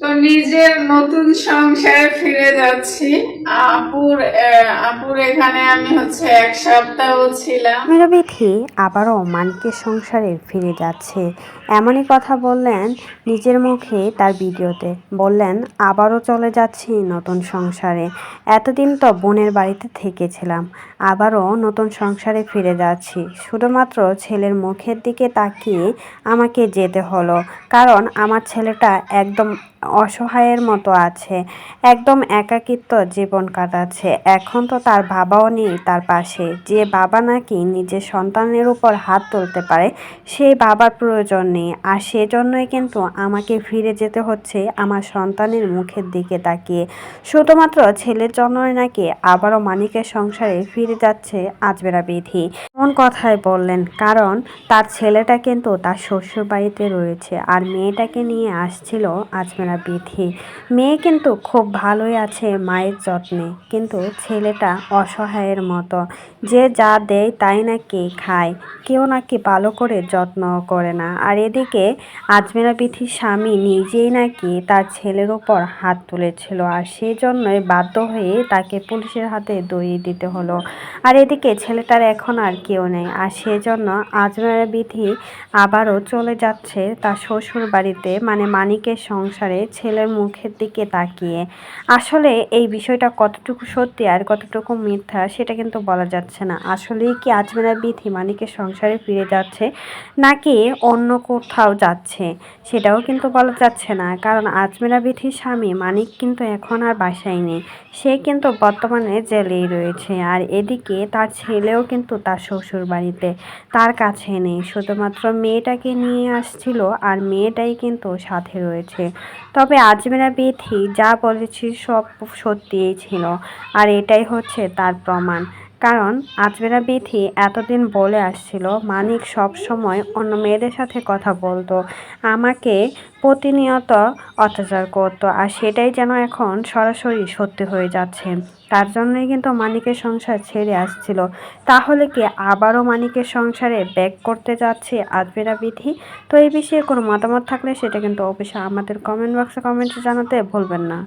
তো নিজের নতুন সংসারে ফিরে যাচ্ছি। আপুর এখানে আমি হচ্ছে 1 সপ্তাহ ছিলাম। মেরা বিথি আবারও মানিকের সংসারে ফিরে যাচ্ছে, এমনই কথা বললেন নিজের মুখে তার ভিডিওতে। বললেন, আবারও চলে যাচ্ছি নতুন সংসারে। এতদিন তো বোনের বাড়িতে থেকেছিলাম, আবারও নতুন সংসারে ফিরে যাচ্ছি। শুধুমাত্র ছেলের মুখের দিকে তাকিয়ে আমাকে যেতে হলো, কারণ আমার ছেলেটা একদম অসহায়ের মতো আছে, একদম একাকিত্ব জীবন কাটাচ্ছে। এখন তো তার বাবাও নেই তার পাশে, যে বাবা নাকি নিজের সন্তানের উপর হাত তুলতে পারে, সেই বাবার প্রয়োজন নেই। আর সেজন্যই কিন্তু আমাকে ফিরে যেতে হচ্ছে আমার সন্তানের মুখের দিকে তাকিয়ে। শুধুমাত্র ছেলের জন্যই নাকি আবারও মানিকের সংসারে ফিরে যাচ্ছে আজমেরা বিথি। এমন কথাই বললেন, কারণ তার ছেলেটা কিন্তু তার শ্বশুর বাড়িতে রয়েছে আর মেয়েটাকে নিয়ে আসছিল আজমেরা বিথি। মেয়ে কিন্তু খুব ভালোই আছে মায়ের যত্নে, কিন্তু ছেলেটা অসহায়ের মতো, যে যা দেয় তাই নাকি খায়, কেউ নাকি ভালো করে যত্ন করে না। আর এদিকে আজমেরা বিথির স্বামী নিজেই নাকি তার ছেলের ওপর হাত তুলেছিল, আর সেই জন্যই বাধ্য হয়ে তাকে পুলিশের হাতে ধরিয়ে দিতে হলো। আর এদিকে ছেলেটার এখন আর কেউ নেই, আর সেজন্য আজমেরা বিথি আবারও চলে যাচ্ছে তার শ্বশুর বাড়িতে, মানে মানিকের সংসারে, ছেলের মুখের দিকে তাকিয়ে। আসলে এই বিষয়টা কতটুকু সত্যি আর কতটুকু মিথ্যা সেটা কিন্তু বলা যাচ্ছে না। আসলেই কি আজমেরা বিথি মানিকের সংসারে ফিরে যাচ্ছে, নাকি অন্য কোথাও যাচ্ছে, সেটাও কিন্তু বলা যাচ্ছে না। কারণ আজমেরা বিথির স্বামী মানিক কিন্তু এখন আর বাসায় নেই, সে কিন্তু বর্তমানে জেলেই রয়েছে। আর এদিকে তার ছেলেও কিন্তু তার শ্বশুর বাড়িতে, তার কাছে নেই, শুধুমাত্র মেয়েটাকে নিয়ে আসছিল, আর মেয়েটাই কিন্তু সাথে রয়েছে। তবে আজমেরা বিথি যা বলেছি সব সত্যিই ছিল, আর এটাই হচ্ছে তার প্রমাণ। কারণ আজমেরা বিথি এতদিন বলে আসছিল মানিক সব সময় অন্য মেয়েদের সাথে কথা বলতো, আমাকে প্রতিনিয়ত অত্যাচার করতো, আর সেটাই যেন এখন সরাসরি সত্যি হয়ে যাচ্ছে। তার জন্যই কিন্তু মানিকের সংসার ছেড়ে আসছিল। তাহলে কি আবারও মানিকের সংসারে ব্যাক করতে যাচ্ছে আজমেরা বিথি? তো এই বিষয়ে কোনো মতামত থাকলে সেটা কিন্তু অবশ্যই আমাদের কমেন্ট বক্সে কমেন্টে জানাতে ভুলবেন না।